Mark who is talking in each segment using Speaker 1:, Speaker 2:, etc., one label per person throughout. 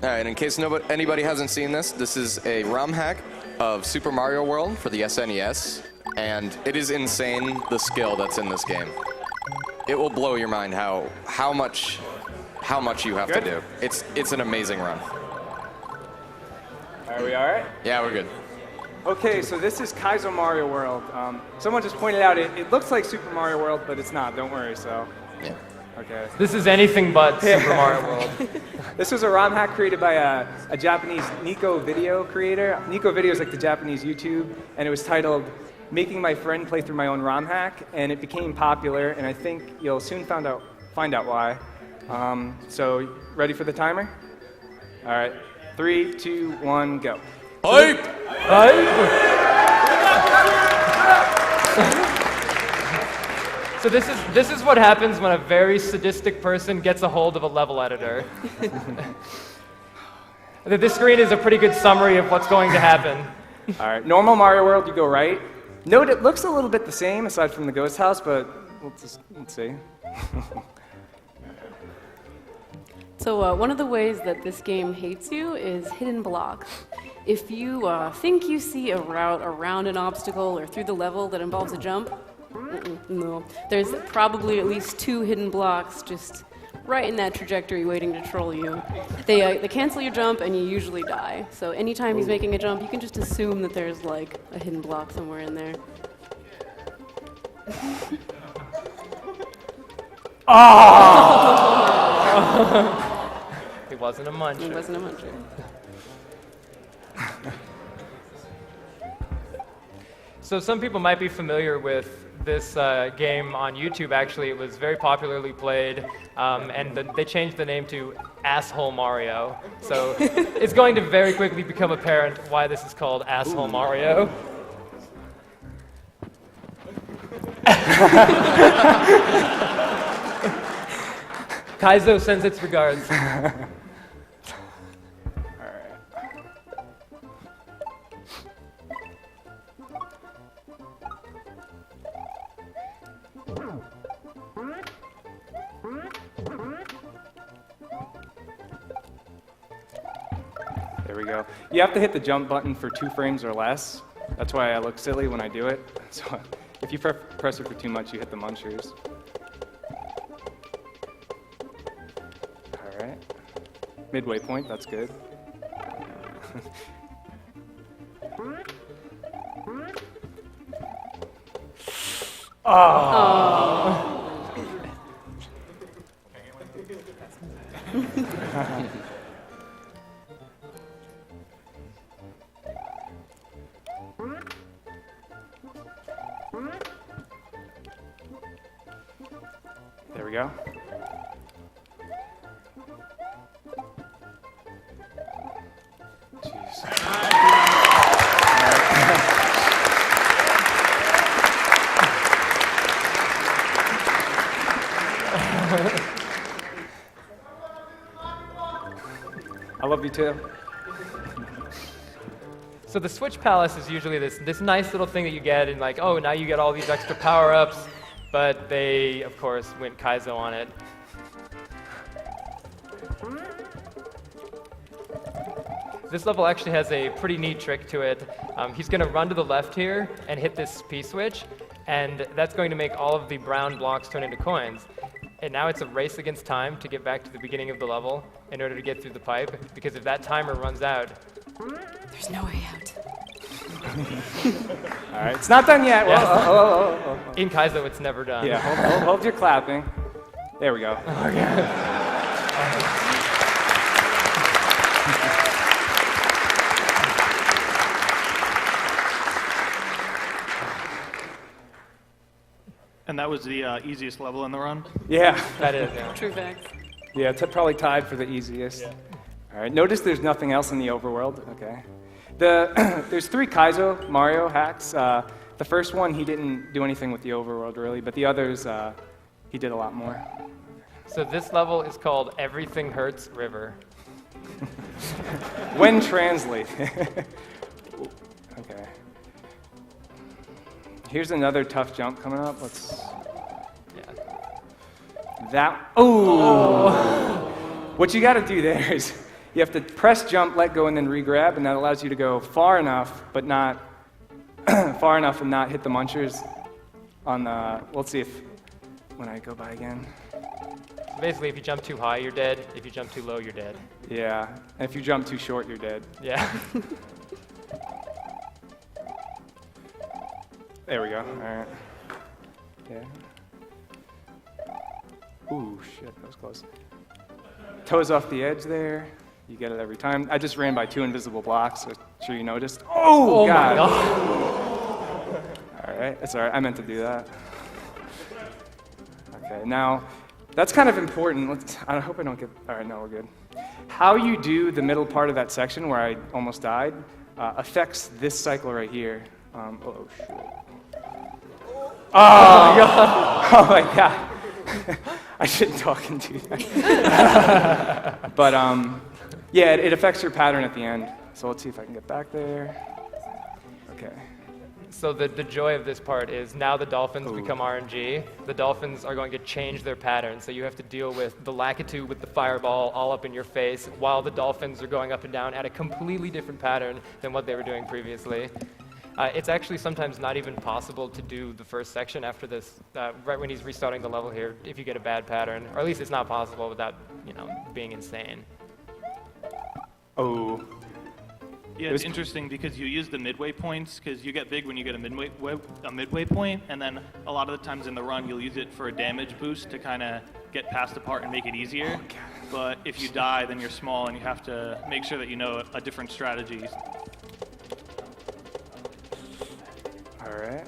Speaker 1: All right, in case anybody hasn't seen this, this is a ROM hack of Super Mario World for the SNES, and it is insane the skill that's in this game. It will blow your mind how much you have to do. It's an amazing run.
Speaker 2: Are we all right?
Speaker 1: Yeah, we're good.
Speaker 2: Okay, so this is Kaizo Mario World. Someone just pointed out it looks like Super Mario World, but it's not. Don't worry. So.
Speaker 1: Yeah.
Speaker 2: Okay.
Speaker 3: This is anything but Super Mario World.
Speaker 2: This was a ROM hack created by a Japanese Nico video creator. Nico video is like the Japanese YouTube, and it was titled "Making My Friend Play Through My Own ROM Hack," and it became popular. And I think you'll soon find out why. So, ready for the timer? All right. 3, 2, 1, go.
Speaker 1: Hype!
Speaker 3: So this is what happens when a very sadistic person gets a hold of a level editor. This screen is a pretty good summary of what's going to happen.
Speaker 2: All right, normal Mario World, you go right. Note it looks a little bit the same aside from the ghost house, but let's see.
Speaker 4: So one of the ways that this game hates you is hidden blocks. If you think you see a route around an obstacle or through the level that involves a jump, no. There's probably at least 2 hidden blocks just right in that trajectory waiting to troll you. They cancel your jump and you usually die. So anytime he's making a jump, you can just assume that there's like a hidden block somewhere in there.
Speaker 3: He wasn't a muncher.
Speaker 4: He wasn't a muncher.
Speaker 3: So some people might be familiar with this game on YouTube. Actually, it was very popularly played, and they changed the name to Asshole Mario. So it's going to very quickly become apparent why this is called Asshole Mario. Kaizo sends its regards.
Speaker 2: There we go. You have to hit the jump button for 2 frames or less. That's why I look silly when I do it. So if you press it for too much, you hit the munchers. All right. Midway point, that's good. There we go. Jeez. I love you too.
Speaker 3: So the Switch Palace is usually this nice little thing that you get, and like, oh, now you get all these extra power-ups, but they, of course, went Kaizo on it. This level actually has a pretty neat trick to it. He's going to run to the left here and hit this P-switch, and that's going to make all of the brown blocks turn into coins. And now it's a race against time to get back to the beginning of the level in order to get through the pipe, because if that timer runs out,
Speaker 4: There's no way out.
Speaker 2: All right, it's not done yet.
Speaker 3: Yes.
Speaker 2: Well,
Speaker 3: in Kaizo it's never done.
Speaker 2: Yeah, hold your clapping. There we go.
Speaker 5: And that was the easiest level in the run?
Speaker 2: Yeah.
Speaker 3: That is, yeah.
Speaker 4: True facts.
Speaker 2: Yeah, it's probably tied for the easiest.
Speaker 5: Yeah.
Speaker 2: All right, notice there's nothing else in the overworld. Okay. There's 3 Kaizo Mario hacks. The first one, he didn't do anything with the overworld, really, but the others, he did a lot more.
Speaker 3: So this level is called Everything Hurts River.
Speaker 2: When translate. Okay. Here's another tough jump coming up. Let's.
Speaker 3: Yeah.
Speaker 2: That. Oh! What you got to do there is You have to press jump, let go, and then re-grab, and that allows you to go far enough, but not far enough and not hit the munchers on the, let's see if, when I go by again.
Speaker 3: Basically, if you jump too high, you're dead. If you jump too low, you're dead.
Speaker 2: Yeah, and if you jump too short, you're dead.
Speaker 3: Yeah.
Speaker 2: There we go, all right. Yeah. Ooh, shit, that was close. Toes off the edge there. You get it every time. I just ran by 2 invisible blocks, so I'm sure you noticed. Oh, God.
Speaker 3: My God.
Speaker 2: All right, it's all right. I meant to do that. Okay, now, that's kind of important. I hope I don't get, all right, no, we're good. How you do the middle part of that section where I almost died affects this cycle right here. Oh, shit. Oh, my God. Oh, my God. I shouldn't talk and do that. But, yeah, it affects your pattern at the end. So let's see if I can get back there. Okay.
Speaker 3: So the joy of this part is now the dolphins become RNG. The dolphins are going to change their pattern, so you have to deal with the Lakitu with the fireball all up in your face, while the dolphins are going up and down at a completely different pattern than what they were doing previously. It's actually sometimes not even possible to do the first section after this, right when he's restarting the level here, if you get a bad pattern. Or at least it's not possible without, being insane.
Speaker 2: Oh.
Speaker 5: Yeah, it's interesting because you use the midway points because you get big when you get a midway point, and then a lot of the times in the run you'll use it for a damage boost to kind of get past the part and make it easier.
Speaker 2: Oh,
Speaker 5: but if you die, then you're small and you have to make sure that you know a different strategy.
Speaker 2: All right.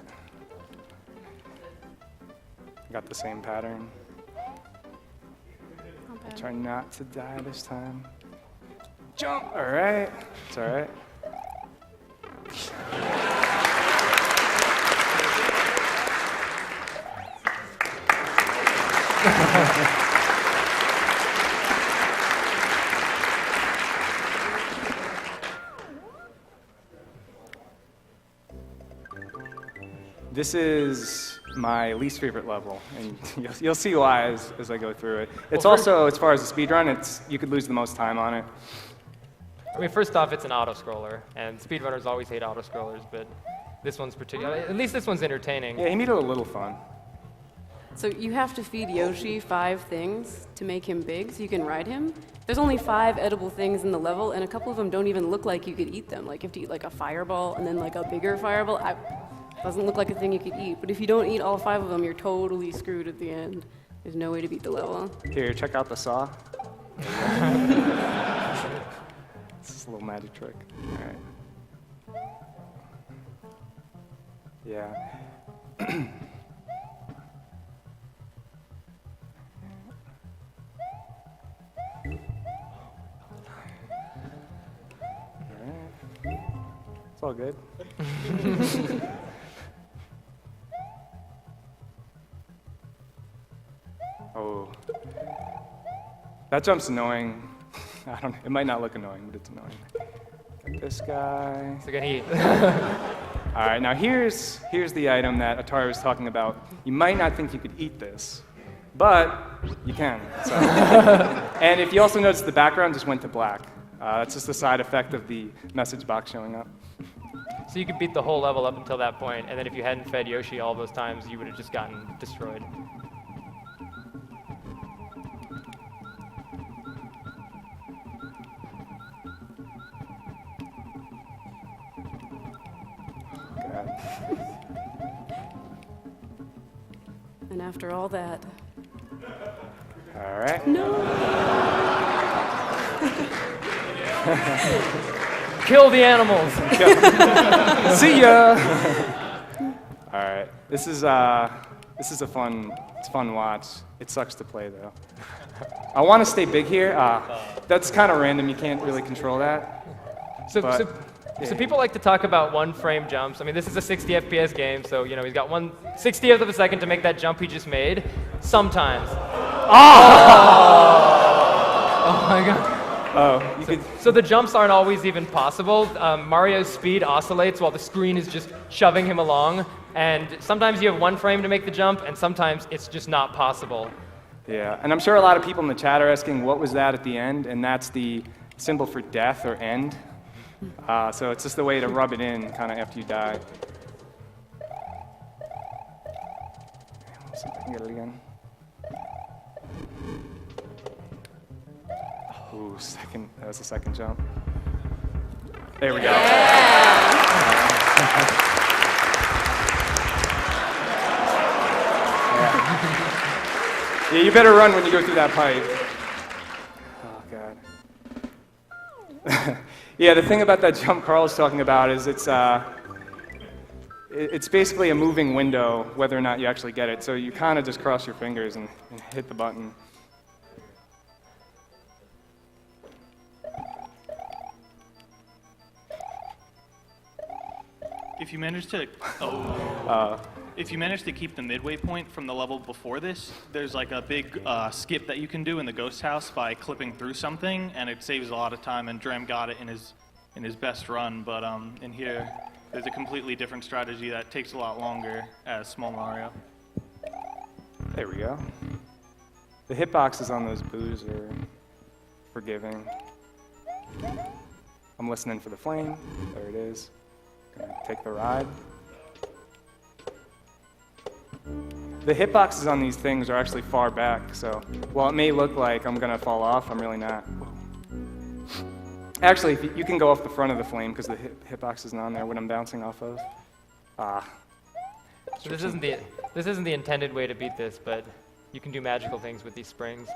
Speaker 2: Got the same pattern. Try not to die this time. Jump! All right. It's all right. This is my least favorite level, and you'll see why as I go through it. It's also, as far as the speed run, you could lose the most time on it.
Speaker 3: I mean, first off, it's an auto-scroller, and speedrunners always hate auto-scrollers, but this one's particular. At least this one's entertaining.
Speaker 2: Yeah, he made it a little fun.
Speaker 4: So you have to feed Yoshi 5 things to make him big so you can ride him. There's only 5 edible things in the level, and a couple of them don't even look like you could eat them. Like you have to eat like a fireball and then like a bigger fireball. Doesn't look like a thing you could eat. But if you don't eat all 5 of them, you're totally screwed at the end. There's no way to beat the level.
Speaker 2: Here, check out the saw. It's a little magic trick. All right. Yeah. It's all good. Oh. That jump's annoying. I don't know. It might not look annoying, but it's annoying. Got this guy.
Speaker 3: So again,
Speaker 2: All right, now here's the item that Atari was talking about. You might not think you could eat this, but you can. So. And if you also notice, the background just went to black. That's just the side effect of the message box showing up.
Speaker 3: So you could beat the whole level up until that point, and then if you hadn't fed Yoshi all those times, you would have just gotten destroyed.
Speaker 2: God.
Speaker 4: And after all that,
Speaker 2: All right.
Speaker 3: Kill the animals!
Speaker 2: See ya. All right. This is a fun watch. It sucks to play though. I want to stay big here. That's kind of random. You can't really control that.
Speaker 3: So people like to talk about one-frame jumps. I mean, this is a 60 FPS game, so he's got 1/60th of a second to make that jump he just made. Sometimes. Oh my God.
Speaker 2: Oh,
Speaker 3: So the jumps aren't always even possible. Mario's speed oscillates while the screen is just shoving him along. And sometimes you have 1 frame to make the jump, and sometimes it's just not possible.
Speaker 2: yeah. And I'm sure a lot of people in the chat are asking, what was that at the end? And that's the symbol for death or end. So it's just a way to rub it in kind of after you die. Let's see if I can get it again. Ooh, that was the second jump. There we go. Yeah, you better run when you go through that pipe. Oh, God. Yeah, the thing about that jump Carl was talking about is it's basically a moving window, whether or not you actually get it. So you kind of just cross your fingers and hit the button.
Speaker 5: If you manage to, if you manage to keep the midway point from the level before this, there's like a big skip that you can do in the ghost house by clipping through something, and it saves a lot of time. And Dram got it in his best run, but in here, there's a completely different strategy that takes a lot longer as Small Mario.
Speaker 2: There we go. The hitboxes on those boos are forgiving. I'm listening for the flame. There it is. Gonna take the ride. The hitboxes on these things are actually far back, so while it may look like I'm gonna fall off, I'm really not. Actually, if you can go off the front of the flame because the hitbox isn't on there when I'm bouncing off of.
Speaker 3: So this isn't the intended way to beat this, but you can do magical things with these springs.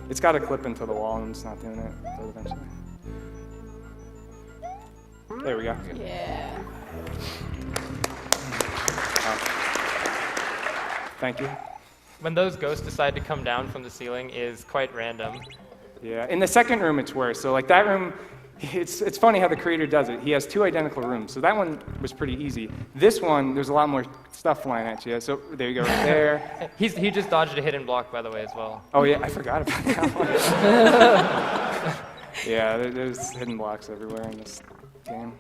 Speaker 2: It's got to clip into the wall, and I'm just not doing it until eventually. There we go.
Speaker 4: Yeah.
Speaker 2: Thank you.
Speaker 3: When those ghosts decide to come down from the ceiling is quite random.
Speaker 2: Yeah, in the second room it's worse. So like that room, it's funny how the creator does it. He has two identical rooms, so that one was pretty easy. This one, there's a lot more stuff flying at you. So there you go, right there.
Speaker 3: He just dodged a hidden block, by the way, as well.
Speaker 2: Oh yeah, I forgot about that one. Yeah, there's hidden blocks everywhere in this game.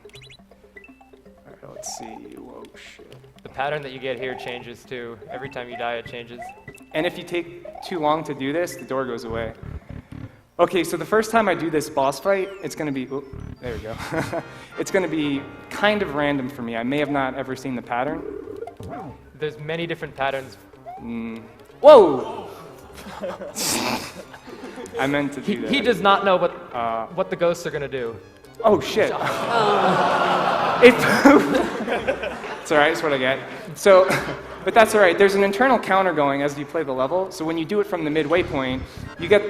Speaker 2: All right, let's see. Whoa, shit.
Speaker 3: The pattern that you get here changes too. Every time you die, it changes.
Speaker 2: And if you take too long to do this, the door goes away. Okay, so the first time I do this boss fight, it's going to be, oh, there we go. It's going to be kind of random for me. I may have not ever seen the pattern.
Speaker 3: There's many different patterns.
Speaker 2: Whoa! I meant to do that.
Speaker 3: He does not know what the ghosts are going to do.
Speaker 2: Oh, shit. It's all right, it's what I get. So, but that's all right. There's an internal counter going as you play the level. So when you do it from the midway point,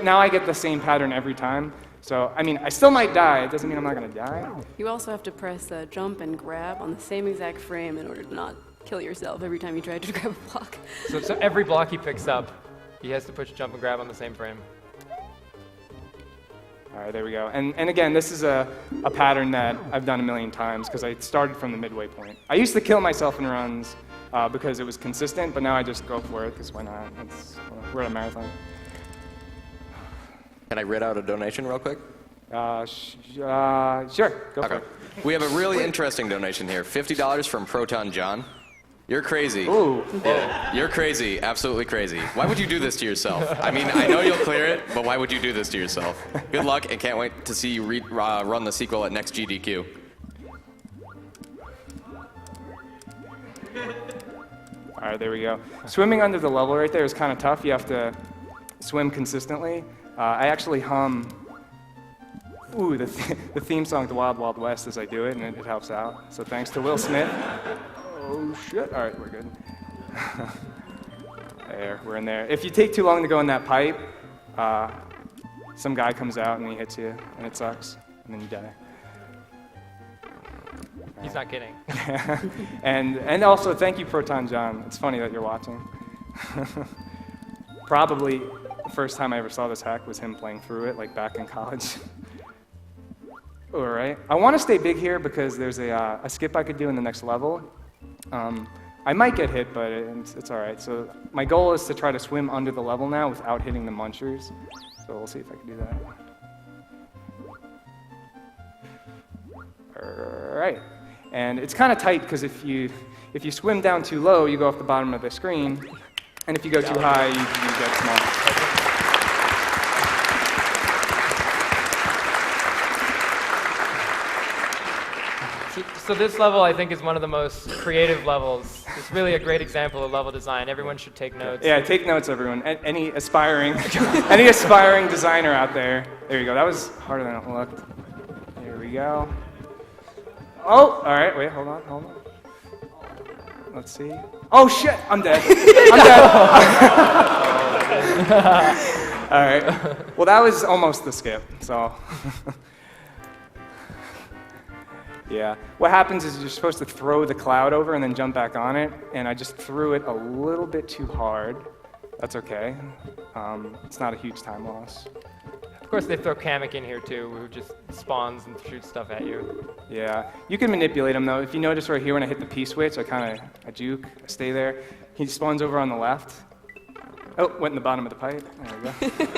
Speaker 2: now I get the same pattern every time. So, I mean, I still might die. It doesn't mean I'm not going to die.
Speaker 4: You also have to press jump and grab on the same exact frame in order to not kill yourself every time you try to grab a block.
Speaker 3: So every block he picks up, he has to push jump and grab on the same frame.
Speaker 2: All right, there we go. And again, this is a pattern that I've done a million times because I started from the midway point. I used to kill myself in runs because it was consistent, but now I just go for it because why not? We're at a marathon.
Speaker 1: Can I read out a donation real quick?
Speaker 2: Sure, go for it.
Speaker 1: We have a really interesting donation here. $50 from Proton John. You're crazy.
Speaker 2: Ooh.
Speaker 1: Yeah, you're crazy. Absolutely crazy. Why would you do this to yourself? I mean, I know you'll clear it, but why would you do this to yourself? Good luck, and can't wait to see you run the sequel at next GDQ.
Speaker 2: All right, there we go. Swimming under the level right there is kind of tough. You have to swim consistently. I actually hum the theme song to Wild Wild West as I do it, and it helps out. So thanks to Will Smith. Oh, shit. All right, we're good. There, we're in there. If you take too long to go in that pipe, some guy comes out and he hits you, and it sucks, and then you die.
Speaker 3: He's not kidding.
Speaker 2: And also, thank you, Proton John. It's funny that you're watching. Probably the first time I ever saw this hack was him playing through it, like back in college. All right. I want to stay big here because there's a skip I could do in the next level. I might get hit, but it's all right. So my goal is to try to swim under the level now without hitting the munchers. So we'll see if I can do that. All right. And it's kind of tight because if you swim down too low, you go off the bottom of the screen, and if you go too high, you get small.
Speaker 3: So this level, I think, is one of the most creative levels. It's really a great example of level design. Everyone should take notes.
Speaker 2: Yeah, take notes, everyone. Any aspiring, any aspiring designer out there. There you go. That was harder than it looked. Here we go. Oh, all right. Wait, hold on. Let's see. Oh shit! I'm dead. I'm dead. All right. Well, that was almost the skip. So. Yeah. What happens is you're supposed to throw the cloud over and then jump back on it, and I just threw it a little bit too hard. That's okay. It's not a huge time loss.
Speaker 3: Of course, they throw Kamek in here too, who just spawns and shoots stuff at you.
Speaker 2: Yeah. You can manipulate him though. If you notice right here when I hit the P-switch, I juke, I stay there. He spawns over on the left. Oh, went in the bottom of the pipe. There we go.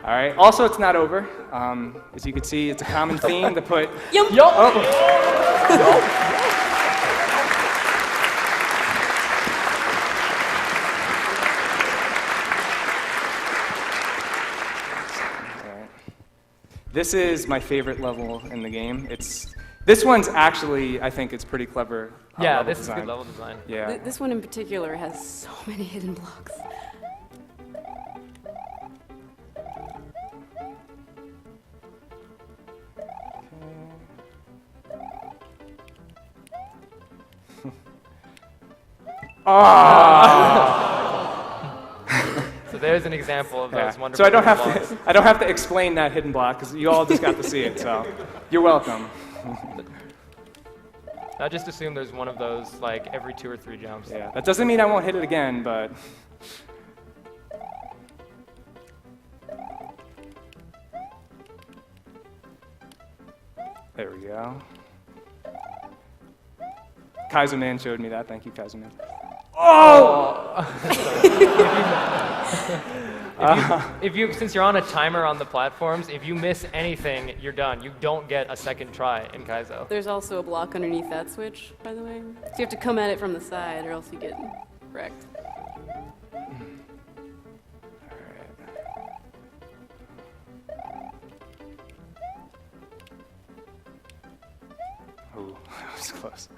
Speaker 2: All right. Also, it's not over. As you can see, it's a common theme to put.
Speaker 4: Yum.
Speaker 3: Yup!
Speaker 2: This is my favorite level in the game. This one's actually, I think it's pretty clever.
Speaker 3: Yeah,
Speaker 2: level
Speaker 3: this
Speaker 2: design.
Speaker 3: is good level design.
Speaker 2: Yeah.
Speaker 4: This one in particular has so many hidden blocks.
Speaker 3: So there's an example of those wonderful
Speaker 2: So I don't
Speaker 3: hidden
Speaker 2: have
Speaker 3: blocks.
Speaker 2: to. I don't have to explain that hidden block because you all just got to see it. So you're welcome.
Speaker 3: I just assume there's one of those like every 2 or 3 jumps.
Speaker 2: Yeah. That doesn't mean I won't hit it again, but. There we go. Kaiser Man showed me that. Thank you, Kaiser Man.
Speaker 3: Since you're on a timer on the platforms, if you miss anything, you're done. You don't get a second try in Kaizo.
Speaker 4: There's also a block underneath that switch, by the way. So you have to come at it from the side, or else you get wrecked.
Speaker 2: Oh, that was close.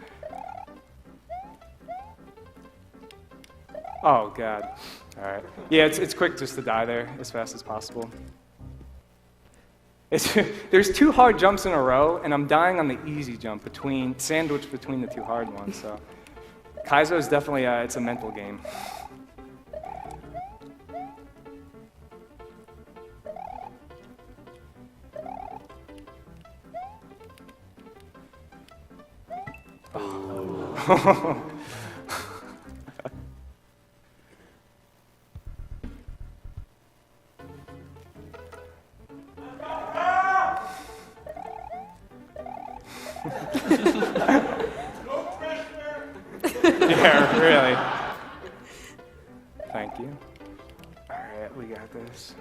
Speaker 2: Oh, God. All right. Yeah, it's quick just to die there as fast as possible. There's 2 hard jumps in a row, and I'm dying on the easy jump sandwiched between the 2 hard ones. So Kaizo is definitely it's a mental game. Oh. Yeah, really. Thank you. All right, we got this.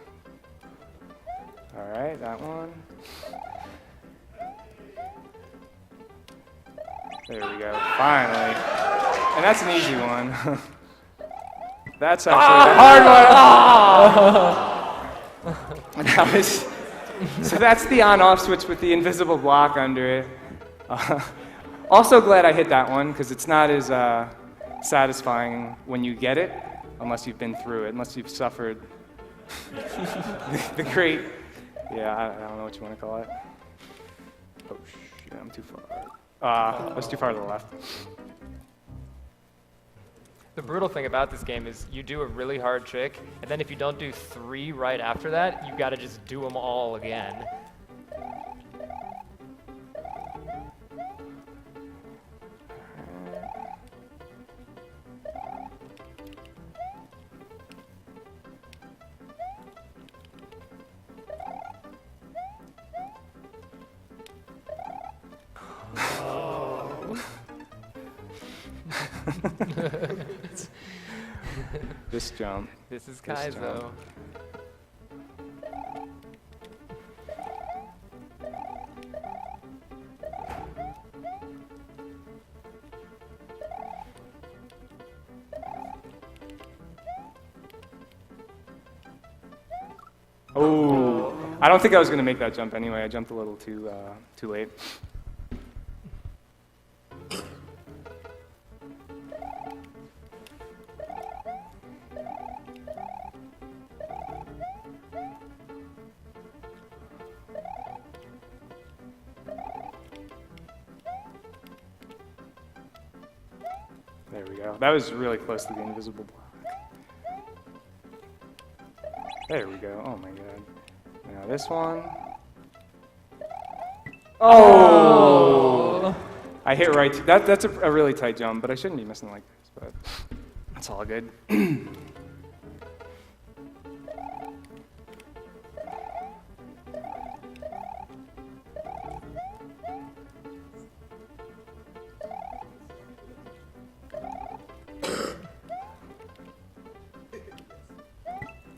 Speaker 2: All right, that one. There we go, finally. And that's an easy one. That's actually the hard one. So that's the on-off switch with the invisible block under it. Also glad I hit that one, because it's not as satisfying when you get it, unless you've been through it, unless you've suffered the great, I don't know what you want to call it. Oh, shit, I'm too far. I was too far to the left.
Speaker 3: The brutal thing about this game is you do a really hard trick, and then if you don't do 3 right after that, you gotta just do them all again.
Speaker 2: This jump.
Speaker 3: This is
Speaker 2: This
Speaker 3: Kaizo.
Speaker 2: jump. Oh, I don't think I was going to make that jump anyway. I jumped a little too late. go. That was really close to the invisible block. There we go. Oh my god. Now this one. Oh! I hit right. That's a really tight jump, but I shouldn't be missing like this. But that's all good.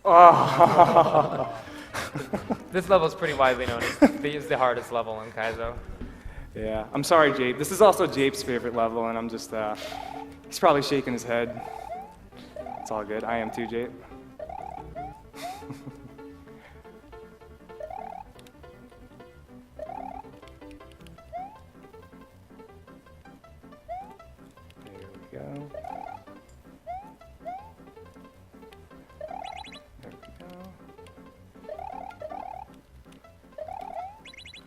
Speaker 2: Oh.
Speaker 3: This level is pretty widely known as the hardest level in Kaizo.
Speaker 2: Yeah, I'm sorry, Jape. This is also Jape's favorite level, and I'm just, he's probably shaking his head. It's all good. I am too, Jape. There we go.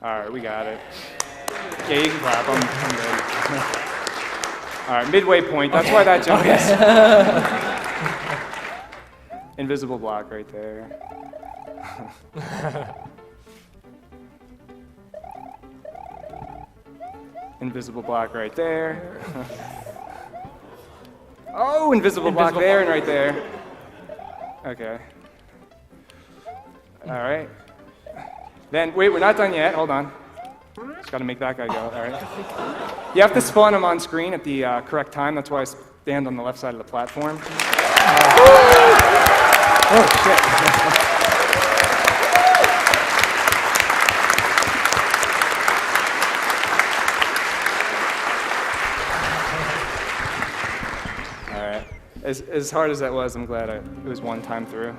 Speaker 2: All right, we got it. Yeah, you can clap. I'm good. All right, midway point. That's why that jump is. Invisible block right there. Invisible block right there. Oh, invisible block there and right there. Okay. All right. Then, wait, we're not done yet. Hold on. Just got to make that guy go. All right. You have to spawn him on screen at the correct time. That's why I stand on the left side of the platform. Oh, shit. All right. As hard as that was, I'm glad it was one time through.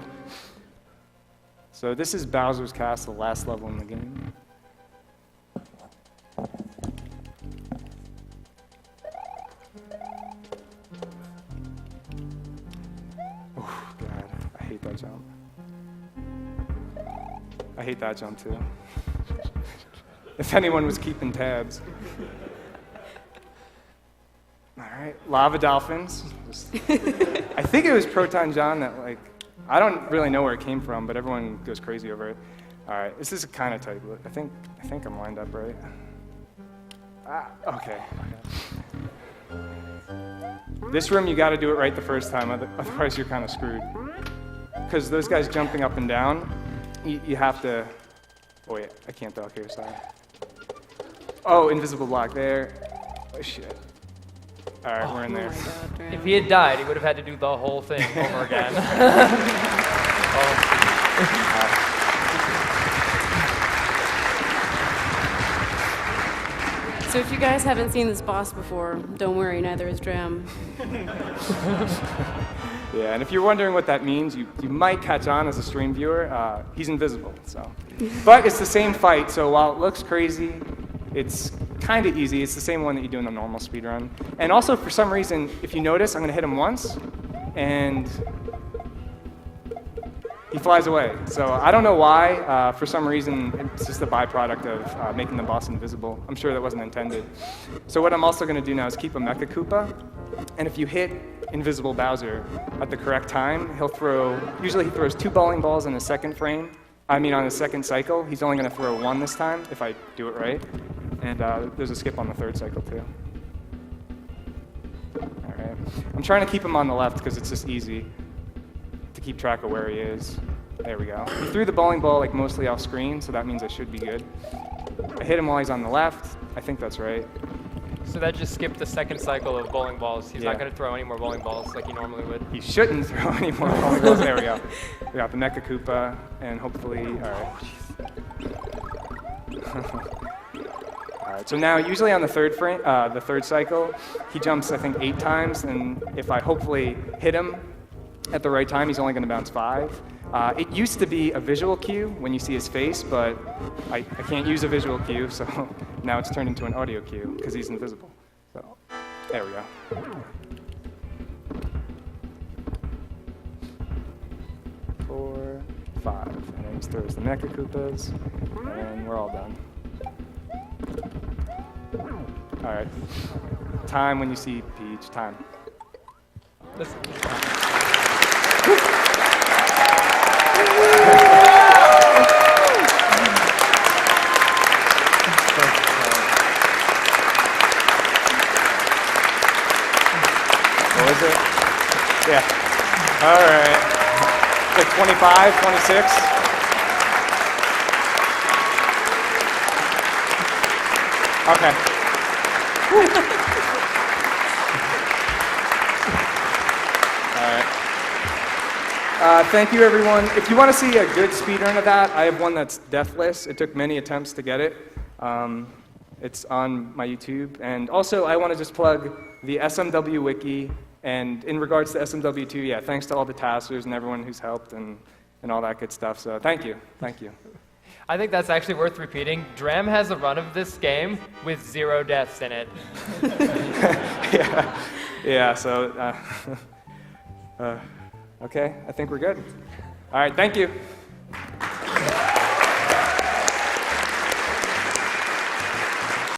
Speaker 2: So this is Bowser's Castle, the last level in the game. Oh, God, I hate that jump. I hate that jump, too. If anyone was keeping tabs. All right, Lava Dolphins. I think it was Proton John that, like, I don't really know where it came from, but everyone goes crazy over it. All right, this is kind of tight. I think I'm lined up right. Okay. This room, you got to do it right the first time, otherwise you're kind of screwed. Because those guys jumping up and down, you have to. Oh wait, I can't talk here. Sorry. Oh, invisible block there. Oh shit. All right, we're in there.
Speaker 4: Oh my God,
Speaker 3: If he had died, he would have had to do the whole thing over again.
Speaker 4: So if you guys haven't seen this boss before, don't worry, neither is Dram.
Speaker 2: Yeah, and if you're wondering what that means, you might catch on as a stream viewer. He's invisible, so. But it's the same fight, so while it looks crazy, it's kind of easy. It's the same one that you do in a normal speedrun. And also, for some reason, if you notice, I'm going to hit him once, and he flies away. So I don't know why. For some reason, it's just a byproduct of making the boss invisible. I'm sure that wasn't intended. So what I'm also going to do now is keep a Mecha Koopa, and if you hit Invisible Bowser at the correct time, usually he throws 2 bowling balls in a second frame. On a second cycle. He's only going to throw 1 this time, if I do it right. And there's a skip on the 3rd cycle, too. All right. I'm trying to keep him on the left because it's just easy to keep track of where he is. There we go. He threw the bowling ball like mostly off screen, so that means I should be good. I hit him while he's on the left. I think that's right.
Speaker 3: So that just skipped the 2nd cycle of bowling balls. He's not going to throw any more bowling balls like he normally would.
Speaker 2: He shouldn't throw any more bowling balls. There we go. We got the Mecha Koopa, and hopefully, all right. All right, so now usually on the 3rd cycle, he jumps, I think, 8 times, and if I hopefully hit him at the right time, he's only going to bounce 5. It used to be a visual cue when you see his face, but I can't use a visual cue, so now it's turned into an audio cue because he's invisible. So there we go. 4, 5, and then he throws the Mecha Koopas, and we're all done. All right. Time when you see Peach. Time.
Speaker 3: This-
Speaker 2: What was it? Yeah. All right. Like 25, 26. Okay. All right. Thank you, everyone. If you want to see a good speedrun of that, I have one that's deathless. It took many attempts to get it. It's on my YouTube. And also, I want to just plug the SMW Wiki. And in regards to SMW2, yeah, thanks to all the taskers and everyone who's helped and all that good stuff. So thank you. Thank you.
Speaker 3: I think that's actually worth repeating. Dram has a run of this game with 0 deaths in it.
Speaker 2: Yeah, so, okay, I think we're good. All right, thank you.